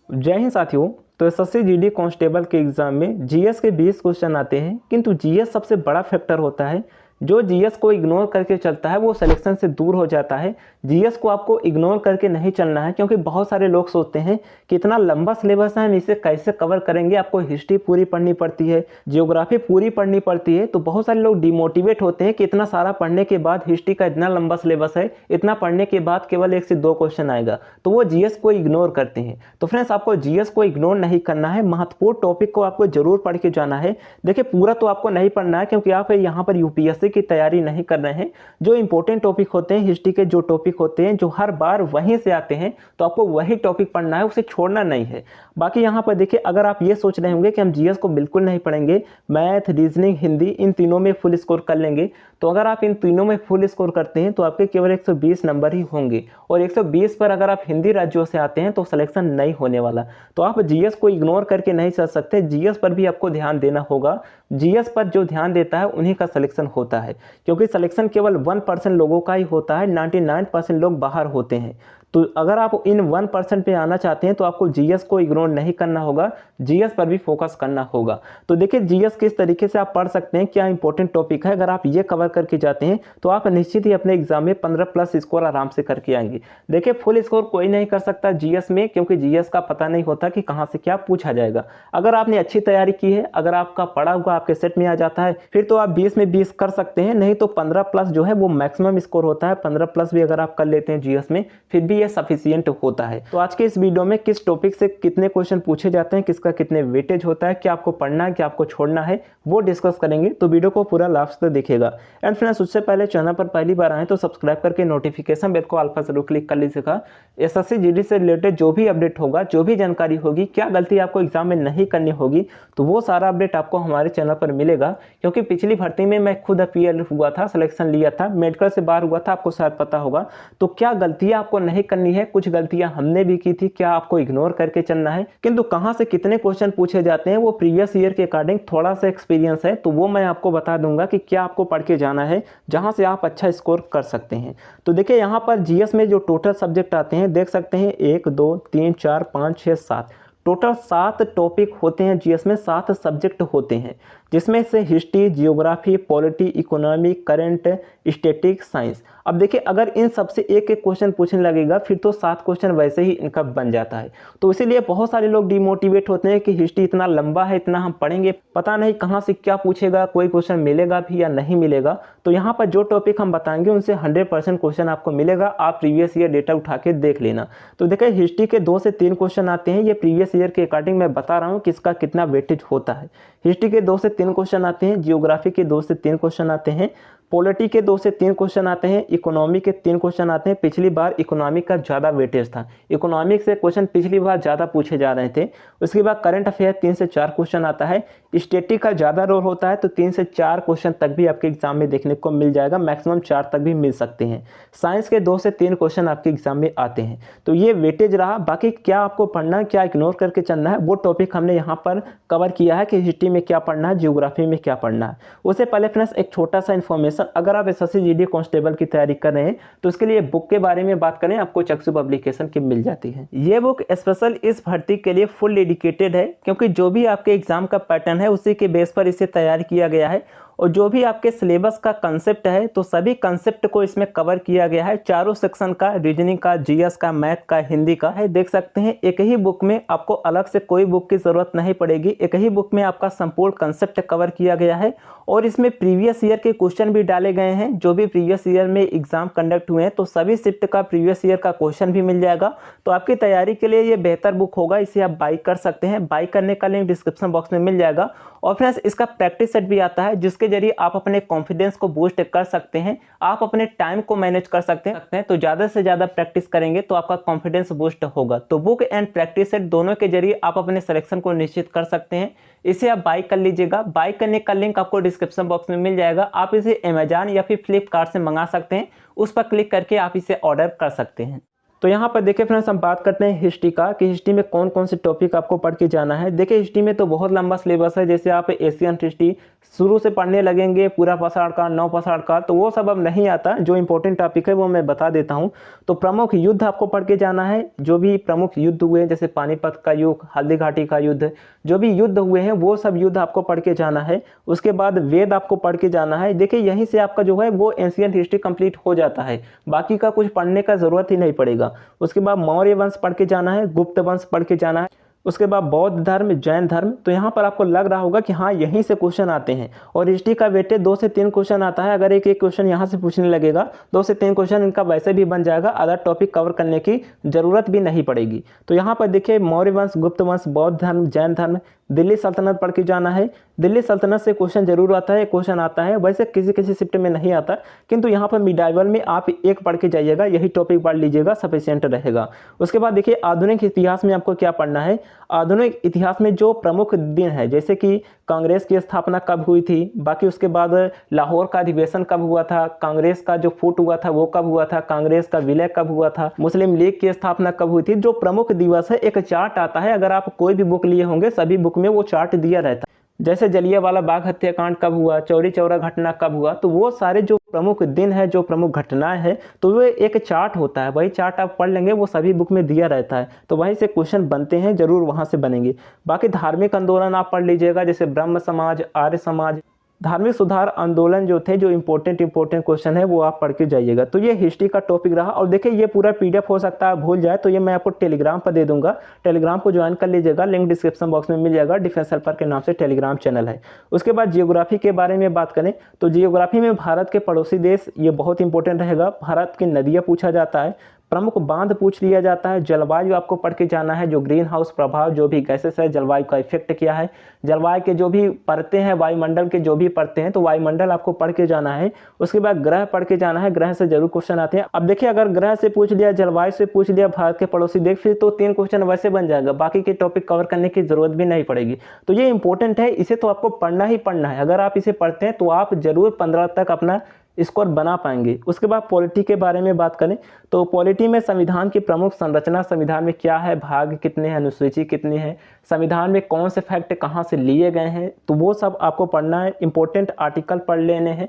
जय हिंद साथियों। तो एसएससी जीडी कांस्टेबल के एग्जाम में जीएस के 20 क्वेश्चन आते हैं, किंतु जीएस सबसे बड़ा फैक्टर होता है। जो जीएस को इग्नोर करके चलता है वो सिलेक्शन से दूर हो जाता है। जीएस को आपको इग्नोर करके नहीं चलना है, क्योंकि बहुत सारे लोग सोचते हैं कि इतना लंबा सिलेबस है, हम इसे कैसे कवर करेंगे। आपको हिस्ट्री पूरी पढ़नी पड़ती है, जियोग्राफी पूरी पढ़नी पड़ती है। तो बहुत सारे लोग डिमोटिवेट होते हैं कि इतना सारा पढ़ने के बाद, हिस्ट्री का इतना लंबा सिलेबस है, इतना पढ़ने के बाद केवल 1 से 2 क्वेश्चन आएगा, तो वो जीएस को इग्नोर करते हैं। तो फ्रेंड्स, आपको जीएस को इग्नोर नहीं करना है, महत्वपूर्ण टॉपिक को आपको जरूर पढ़ के जाना है। देखिए, पूरा तो आपको नहीं पढ़ना है, क्योंकि आप यहाँ पर यूपीएससी की तैयारी नहीं कर रहे हैं। जो इंपॉर्टेंट टॉपिक होते हैं, हिस्ट्री के जो टॉपिक होते हैं, जो हर बार वहीं से आते हैं, तो आपको वही टॉपिक पढ़ना है, उसे छोड़ना नहीं है। बाकी यहाँ पर देखिए, अगर आप ये सोच रहे होंगे कि हम जीएस को बिल्कुल नहीं पढ़ेंगे, मैथ, रीजनिंग, हिंदी, इन तीनों में फुल स्कोर कर लेंगे, तो अगर आप इन तीनों में फुल स्कोर करते हैं तो आपके केवल 120 नंबर ही होंगे। और 120 पर अगर आप हिंदी राज्यों से आते हैं तो सिलेक्शन नहीं होने वाला। तो आप जीएस को इग्नोर करके नहीं चल सकते, जीएस पर भी आपको ध्यान देना होगा। जीएस पर जो ध्यान देता है उन्हीं का सिलेक्शन होता है, क्योंकि सिलेक्शन केवल 1% लोगों का ही होता है, 99% लोग बाहर होते हैं। तो अगर आप इन 1% पे आना चाहते हैं तो आपको जीएस को इग्नोर नहीं करना होगा, जीएस पर भी फोकस करना होगा। तो देखिए, जीएस किस तरीके से आप पढ़ सकते हैं, क्या इंपॉर्टेंट टॉपिक है। अगर आप ये कवर करके जाते हैं तो आप निश्चित ही अपने एग्जाम में 15+ स्कोर आराम से करके आएंगे। देखिए, फुल स्कोर कोई नहीं कर सकता जीएस में, क्योंकि जीएस का पता नहीं होता कि कहाँ से क्या पूछा जाएगा। अगर आपने अच्छी तैयारी की है, अगर आपका पढ़ा हुआ आपके सेट में आ जाता है, फिर तो आप 20 में 20 कर सकते हैं, नहीं तो 15+ जो है वो मैक्सिमम स्कोर होता है। 15+ भी अगर आप कर लेते हैं जीएस में, फिर भी ये सफिशिएंट होता है। तो आज के इस वीडियो में किस टॉपिक से कितने क्वेश्चन पूछे जाते हैं, किसका कितने वेटेज होता है, क्या आपको पढ़ना है, क्या आपको छोड़ना है, वो डिस्कस करेंगे। तो वीडियो को पूरा लास्ट तक देखिएगा। एंड फ्रेंड्स, उससे पहले चैनल पर पहली बार आए तो सब्सक्राइब करके नोटिफिकेशन बेल को अल्फा जरूर क्लिक कर लीजिएगा। एसएससी जीडी से रिलेटेड जो भी अपडेट होगा, जो भी जानकारी होगी, क्या गलती आपको एग्जाम में नहीं करनी होगी, तो वो सारा अपडेट आपको हमारे चैनल पर मिलेगा। क्योंकि पिछली भर्ती में मैं खुद अपीयर हुआ था, सिलेक्शन लिया था, मेडिकल से बाहर हुआ था, आपको शायद पता होगा। तो क्या गलतियां आपको नहीं करनी है, कुछ गलतियां हमने भी की थी, क्या आपको इग्नोर करके चलना है। किंतु कहां से कितने क्वेश्चन पूछे जाते हैं वो प्रीवियस ईयर के अकॉर्डिंग थोड़ा सा एक्सपीरियंस है, तो वो मैं आपको बता दूंगा कि क्या आपको पढ़ के जाना है, जहां से आप अच्छा स्कोर कर सकते हैं। तो देखिए, यहां पर जीएस में जो टोटल सब्जेक्ट आते हैं, देख सकते हैं 1 2 3 4 5 6 7, टोटल 7 टॉपिक होते हैं जीएस में, 7 सब्जेक्ट होते हैं, जिसमें से history, geography, polity, economy, current, statics, science. अब देखिए, अगर इन सबसे एक एक क्वेश्चन पूछने लगेगा, फिर तो 7 क्वेश्चन वैसे ही इनका बन जाता है। तो इसीलिए बहुत सारे लोग डिमोटिवेट होते हैं कि हिस्ट्री इतना लंबा है, इतना हम पढ़ेंगे, पता नहीं कहाँ से क्या पूछेगा, कोई क्वेश्चन मिलेगा भी या नहीं मिलेगा। तो यहाँ पर जो टॉपिक हम बताएंगे उनसे 100% क्वेश्चन आपको मिलेगा। आप प्रीवियस ईयर डेटा उठा के देख लेना। तो देखिए, हिस्ट्री के 2 से 3 क्वेश्चन आते हैं, ये प्रीवियस ईयर के अकॉर्डिंग मैं बता रहा हूँ किसका कितना वेटेज होता है। हिस्ट्री के 2 से 3 क्वेश्चन आते हैं, जियोग्राफी के 2 से 3 क्वेश्चन आते हैं, पॉलिटी के 2 से 3 क्वेश्चन आते हैं, इकोनॉमी के 3 क्वेश्चन आते हैं। पिछली बार इकोनॉमिक का ज़्यादा वेटेज था, इकोनॉमिक से क्वेश्चन पिछली बार ज़्यादा पूछे जा रहे थे। उसके बाद करंट अफेयर 3 से 4 क्वेश्चन आता है, स्टैटिक का ज़्यादा रोल होता है, तो 3 से 4 क्वेश्चन तक भी आपके एग्जाम में देखने को मिल जाएगा, मैक्सिमम 4 तक भी मिल सकते हैं। साइंस के 2 से 3 क्वेश्चन आपके एग्जाम में आते हैं। तो ये वेटेज रहा। बाकी क्या आपको पढ़ना है, क्या इग्नोर करके चलना है, वो टॉपिक हमने यहाँ पर कवर किया है कि हिस्ट्री में क्या पढ़ना है, जियोग्राफी में क्या पढ़ना है। उससे पहले फ्रेंड्स, एक छोटा सा इन्फॉर्मेशन, अगर आप एसएससी जीडी कांस्टेबल की तैयारी कर रहे हैं तो उसके लिए बुक के बारे में बात करें, आपको चक्षु पब्लिकेशन की मिल जाती है। ये बुक स्पेशल इस भर्ती के लिए फुल डेडिकेटेड है, क्योंकि जो भी आपके एग्जाम का पैटर्न है उसी के बेस पर इसे तैयार किया गया है। और जो भी आपके सिलेबस का कंसेप्ट है, तो सभी कंसेप्ट को इसमें कवर किया गया है। चारों सेक्शन का, रीजनिंग का, जीएस का, मैथ का, हिंदी का है। देख सकते हैं, एक ही बुक में आपको अलग से कोई बुक की जरूरत नहीं पड़ेगी, एक ही बुक में आपका संपूर्ण कंसेप्ट कवर किया गया है। और इसमें प्रीवियस ईयर के क्वेश्चन भी डाले गए हैं, जो भी प्रीवियस ईयर में एग्जाम कंडक्ट हुए हैं, तो सभी शिफ्ट का प्रीवियस ईयर का क्वेश्चन भी मिल जाएगा। तो आपकी तैयारी के लिए ये बेहतर बुक होगा, इसे आप बाई कर सकते हैं। बाई करने का लिंक डिस्क्रिप्शन बॉक्स में मिल जाएगा। और फ्रेंड्स, इसका प्रैक्टिस सेट भी आता है, जिसके जरिए आप अपने कॉन्फिडेंस को बूस्ट कर सकते हैं, आप अपने टाइम को मैनेज कर सकते हैं। तो ज़्यादा से ज़्यादा प्रैक्टिस करेंगे तो आपका कॉन्फिडेंस बूस्ट होगा। तो बुक एंड प्रैक्टिस सेट दोनों के जरिए आप अपने सिलेक्शन को निश्चित कर सकते हैं। इसे आप बाई कर लीजिएगा। बाई करने का लिंक आपको डिस्क्रिप्शन बॉक्स में मिल जाएगा। आप इसे अमेजॉन या फिर फ्लिपकार्ट से मंगा सकते हैं, उस पर क्लिक करके आप इसे ऑर्डर कर सकते हैं। तो यहाँ पर देखिए फ्रेंड्स हम बात करते हैं हिस्ट्री का कि हिस्ट्री में कौन कौन से टॉपिक आपको पढ़ के जाना है। देखिए हिस्ट्री में तो बहुत लंबा सिलेबस है, जैसे आप एशियन हिस्ट्री शुरू से पढ़ने लगेंगे पूरा पाषाण काल, नव पाषाण काल, तो वो सब अब नहीं आता। जो इंपॉर्टेंट टॉपिक है वो मैं बता देता हूँ। तो प्रमुख युद्ध आपको पढ़ के जाना है, जो भी प्रमुख युद्ध हुए जैसे पानीपत का युद्ध, हल्दी घाटी का युद्ध, जो भी युद्ध हुए हैं वो सब युद्ध आपको पढ़ के जाना है। उसके बाद वेद आपको पढ़ के जाना है। देखिए यहीं से आपका जो है वो एंशिएंट हिस्ट्री कंप्लीट हो जाता है, बाकी का कुछ पढ़ने का जरूरत ही नहीं पड़ेगा। उसके बाद मौर्य वंश पढ़ के जाना है, गुप्त वंश पढ़ के जाना है, उसके बाद बौद्ध धर्म, जैन धर्म। तो यहाँ पर आपको लग रहा होगा कि हाँ यहीं से क्वेश्चन आते हैं, और हिस्ट्री का वेटेज 2 से 3 क्वेश्चन आता है। अगर एक एक क्वेश्चन यहाँ से पूछने लगेगा 2 से 3 क्वेश्चन इनका वैसे भी बन जाएगा, अदर टॉपिक कवर करने की जरूरत भी नहीं पड़ेगी। तो यहाँ पर देखिए मौर्य वंश, गुप्त वंश, बौद्ध धर्म, जैन धर्म, दिल्ली सल्तनत पढ़ के जाना है। दिल्ली सल्तनत से क्वेश्चन जरूर आता है, क्वेश्चन आता है, वैसे किसी किसी शिफ्ट में नहीं आता, किंतु यहाँ पर मिडाइवल में आप एक पढ़ के जाइएगा, यही टॉपिक पढ़ लीजिएगा, सफिशिएंट रहेगा। उसके बाद देखिए आधुनिक इतिहास में आपको क्या पढ़ना है। आधुनिक इतिहास में जो प्रमुख दिन है, जैसे कि कांग्रेस की स्थापना कब हुई थी, बाकी उसके बाद लाहौर का अधिवेशन कब हुआ था, कांग्रेस का जो फूट हुआ था वो कब हुआ था, कांग्रेस का विलय कब हुआ था, मुस्लिम लीग की स्थापना कब हुई थी, जो प्रमुख दिवस है एक चार्ट आता है। अगर आप कोई भी बुक लिए होंगे सभी बुक में वो चार्ट दिया रहता है, जैसे जलियांवाला बाग हत्याकांड कब हुआ, चौरी चौरा घटना कब हुआ, तो वो सारे जो प्रमुख दिन है, जो प्रमुख घटनाएं हैं, तो वो एक चार्ट होता है। वही चार्ट आप पढ़ लेंगे, वो सभी बुक में दिया रहता है, तो वहीं से क्वेश्चन बनते हैं, जरूर वहां से बनेंगे। बाकी धार्मिक आंदोलन आप पढ़ लीजिएगा, जैसे ब्रह्म समाज, आर्य समाज, धार्मिक सुधार आंदोलन जो थे, जो इंपॉर्टेंट क्वेश्चन है वो आप पढ़ के जाइएगा। तो ये हिस्ट्री का टॉपिक रहा। और देखिए ये पूरा पीडीएफ हो सकता है भूल जाए, तो ये मैं आपको टेलीग्राम पर दे दूंगा, टेलीग्राम को ज्वाइन कर लीजिएगा, लिंक डिस्क्रिप्शन बॉक्स में मिल जाएगा, डिफेंस हेल्पर के नाम से टेलीग्राम चैनल है। उसके बाद जियोग्राफी के बारे में बात करें तो जियोग्राफी में भारत के पड़ोसी देश ये बहुत इंपॉर्टेंट रहेगा। भारत की नदियाँ पूछा जाता है, प्रमुख बांध पूछ लिया जाता है, जलवायु आपको पढ़ के जाना है, जो ग्रीन हाउस प्रभाव, जो भी गैसेस है, जलवायु का इफेक्ट क्या है, जलवायु के जो भी परतें हैं, वायुमंडल के जो भी परतें हैं, तो वायुमंडल आपको पढ़ के जाना है। उसके बाद ग्रह पढ़ के जाना है, ग्रह से जरूर क्वेश्चन आते हैं। अब देखिए अगर ग्रह से पूछ लिया, जलवायु से पूछ लिया, भारत के पड़ोसी देश, फिर तो 3 क्वेश्चन वैसे बन जाएगा, बाकी के टॉपिक कवर करने की जरूरत भी नहीं पड़ेगी। तो ये इंपॉर्टेंट है, इसे तो आपको पढ़ना ही पढ़ना है। अगर आप इसे पढ़ते हैं तो आप जरूर 15 तक अपना स्कोर बना पाएंगे। उसके बाद पॉलिटी के बारे में बात करें तो पॉलिटी में संविधान की प्रमुख संरचना, संविधान में क्या है, भाग कितने हैं, अनुसूची कितनी है, संविधान में कौन से फैक्ट कहाँ से लिए गए हैं, तो वो सब आपको पढ़ना है। इंपॉर्टेंट आर्टिकल पढ़ लेने हैं,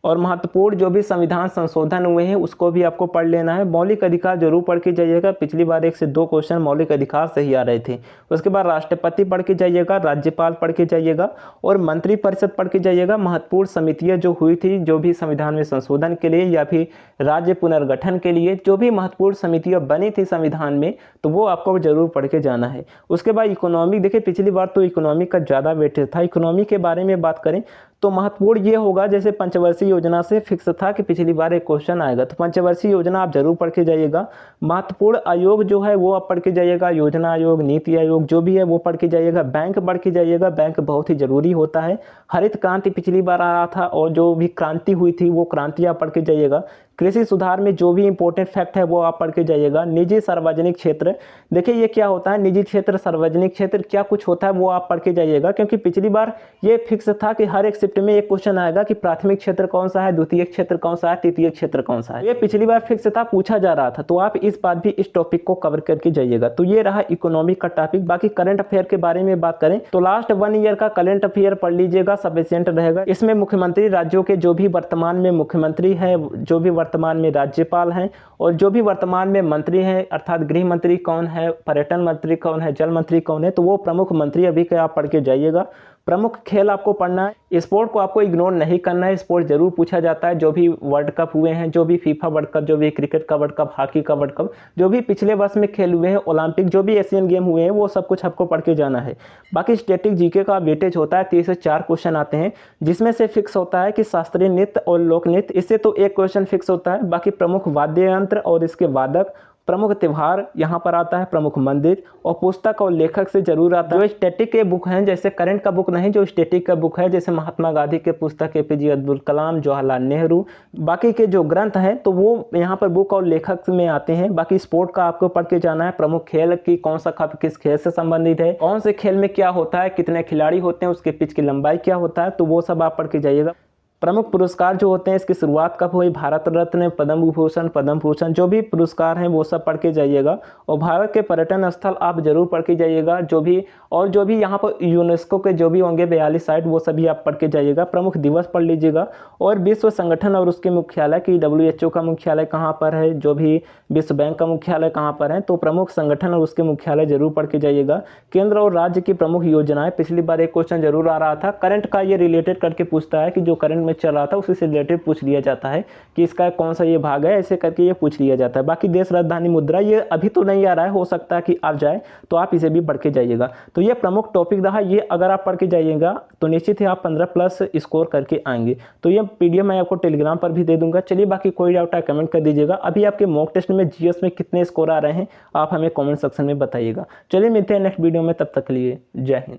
और महत्वपूर्ण जो भी संविधान संशोधन हुए हैं उसको भी आपको पढ़ लेना है। मौलिक अधिकार जरूर पढ़ के जाइएगा, पिछली बार 1 से 2 क्वेश्चन मौलिक अधिकार से ही आ रहे थे। उसके बाद राष्ट्रपति पढ़ के जाइएगा, राज्यपाल पढ़ के जाइएगा, और मंत्रिपरिषद पढ़ के जाइएगा। महत्वपूर्ण समितियां जो हुई थी, जो भी संविधान में संशोधन के लिए या फिर राज्य पुनर्गठन के लिए जो भी महत्वपूर्ण समितियां बनी थी संविधान में, तो वो आपको जरूर पढ़ के जाना है। उसके बाद इकोनॉमिक, देखिए पिछली बार तो इकोनॉमिक का ज़्यादा वेटेज था। इकोनॉमी के बारे में बात करें तो महत्वपूर्ण ये होगा, जैसे पंचवर्षीय योजना से फिक्स था कि पिछली बार एक क्वेश्चन आएगा, तो पंचवर्षीय योजना आप जरूर पढ़ के जाइएगा। महत्वपूर्ण आयोग जो है वो आप पढ़ के जाइएगा, योजना आयोग, नीति आयोग जो भी है वो पढ़ के जाइएगा। बैंक पढ़ के जाइएगा, बैंक बहुत ही जरूरी होता है। हरित क्रांति पिछली बार आया था, और जो भी क्रांति हुई थी वो क्रांति आप पढ़ के जाइएगा। कृषि सुधार में जो भी इंपॉर्टेंट फैक्ट है वो आप पढ़ के जाइएगा। निजी सार्वजनिक क्षेत्र, देखिए ये क्या होता है, निजी क्षेत्र, सार्वजनिक क्षेत्र क्या कुछ होता है वो आप पढ़ के जाइएगा, क्योंकि पिछली बार ये फिक्स था कि हर एक शिफ्ट में एक क्वेश्चन आएगा कि प्राथमिक क्षेत्र कौन सा है, द्वितीय क्षेत्र कौन सा है, तृतीय क्षेत्र कौन सा है। ये पिछली बार फिक्स था, पूछा जा रहा था, तो आप इस बार भी इस टॉपिक को कवर करके जाइएगा। तो ये रहा इकोनॉमिक का टॉपिक। बाकी करंट अफेयर के बारे में बात करें तो लास्ट 1 ईयर का करंट अफेयर पढ़ लीजिएगा, सफिशिएंट रहेगा। इसमें मुख्यमंत्री राज्यों के जो भी वर्तमान में मुख्यमंत्री है, जो भी वर्तमान में राज्यपाल हैं, और जो भी वर्तमान में मंत्री हैं, अर्थात गृह मंत्री कौन है, पर्यटन मंत्री कौन है, जल मंत्री कौन है, तो वो प्रमुख मंत्री अभी के आप पढ़ के जाइएगा। प्रमुख खेल आपको पढ़ना है। स्पोर्ट को आपको इग्नोर नहीं करना है, स्पोर्ट जरूर पूछा जाता है। जो भी वर्ल्ड कप हुए हैं, जो भी फीफा वर्ल्ड कप, जो भी क्रिकेट का वर्ल्ड कप, हॉकी का वर्ल्ड कप, जो भी पिछले वर्ष में खेल हुए हैं, ओलंपिक, जो भी एशियन गेम हुए हैं, वो सब कुछ आपको पढ़ के जाना है। बाकी स्टैटिक जीके का वेटेज होता है, 3 से 4 क्वेश्चन आते हैं, जिसमें से फिक्स होता है कि शास्त्रीय नृत्य और लोक नृत्य, इससे तो 1 क्वेश्चन फिक्स होता है। बाकी प्रमुख वाद्य यंत्र और इसके वादक, प्रमुख त्यौहार यहाँ पर आता है, प्रमुख मंदिर, और पुस्तक और लेखक से जरूर आता है। जो स्टैटिक के बुक हैं, जैसे करंट का बुक नहीं, जो स्टैटिक का बुक है, जैसे महात्मा गांधी के पुस्तक, एपीजे अब्दुल कलाम, जवाहरलाल नेहरू, बाकी के जो ग्रंथ हैं तो वो यहाँ पर बुक और लेखक में आते हैं। बाकी स्पोर्ट का आपको पढ़ के जाना है, प्रमुख खेल की कौन सा कप किस खेल से संबंधित है, कौन से खेल में क्या होता है, कितने खिलाड़ी होते हैं, उसके पिच की लंबाई क्या होता है, तो वो सब आप पढ़ के जाइएगा। प्रमुख पुरस्कार जो होते हैं इसकी शुरुआत कब हुई, भारत रत्न, पद्म भूषण जो भी पुरस्कार हैं वो सब पढ़ के जाइएगा। और भारत के पर्यटन स्थल आप जरूर पढ़ के जाइएगा, जो भी यहाँ पर यूनेस्को के जो भी होंगे 42 साइट वो सभी आप पढ़ के जाइएगा। प्रमुख दिवस पढ़ लीजिएगा और विश्व संगठन और उसके मुख्यालय की WHO का मुख्यालय कहाँ पर है, जो भी विश्व बैंक का मुख्यालय कहाँ पर है, तो प्रमुख संगठन और उसके मुख्यालय जरूर पढ़ के जाइएगा। केंद्र और राज्य की प्रमुख योजनाएं, पिछली बार एक क्वेश्चन जरूर आ रहा था, करंट का ये रिलेटेड करके पूछता है कि जो करंट में चल रहा था उसी से रिलेटेड पूछ लिया जाता है कि इसका कौन सा ये भाग है, ऐसे करके ये पूछ लिया जाता है। बाकी देश राजधानी मुद्रा ये अभी तो नहीं आ रहा है, हो सकता है कि आ जाए, तो आप इसे भी पढ़ के जाइएगा। तो ये प्रमुख टॉपिक रहा, ये अगर आप पढ़ के जाइएगा तो निश्चित ही आप 15+ स्कोर करके आएंगे। तो ये PDF मैं आपको टेलीग्राम पर भी दे दूंगा। चलिए बाकी कोई डाउट है कमेंट कर दीजिएगा। अभी आपके मॉक टेस्ट में GS में कितने स्कोर आ रहे हैं आप हमें कमेंट सेक्शन में बताइएगा। चलिए मिलते हैं नेक्स्ट वीडियो में, तब तक के लिए जय हिंद।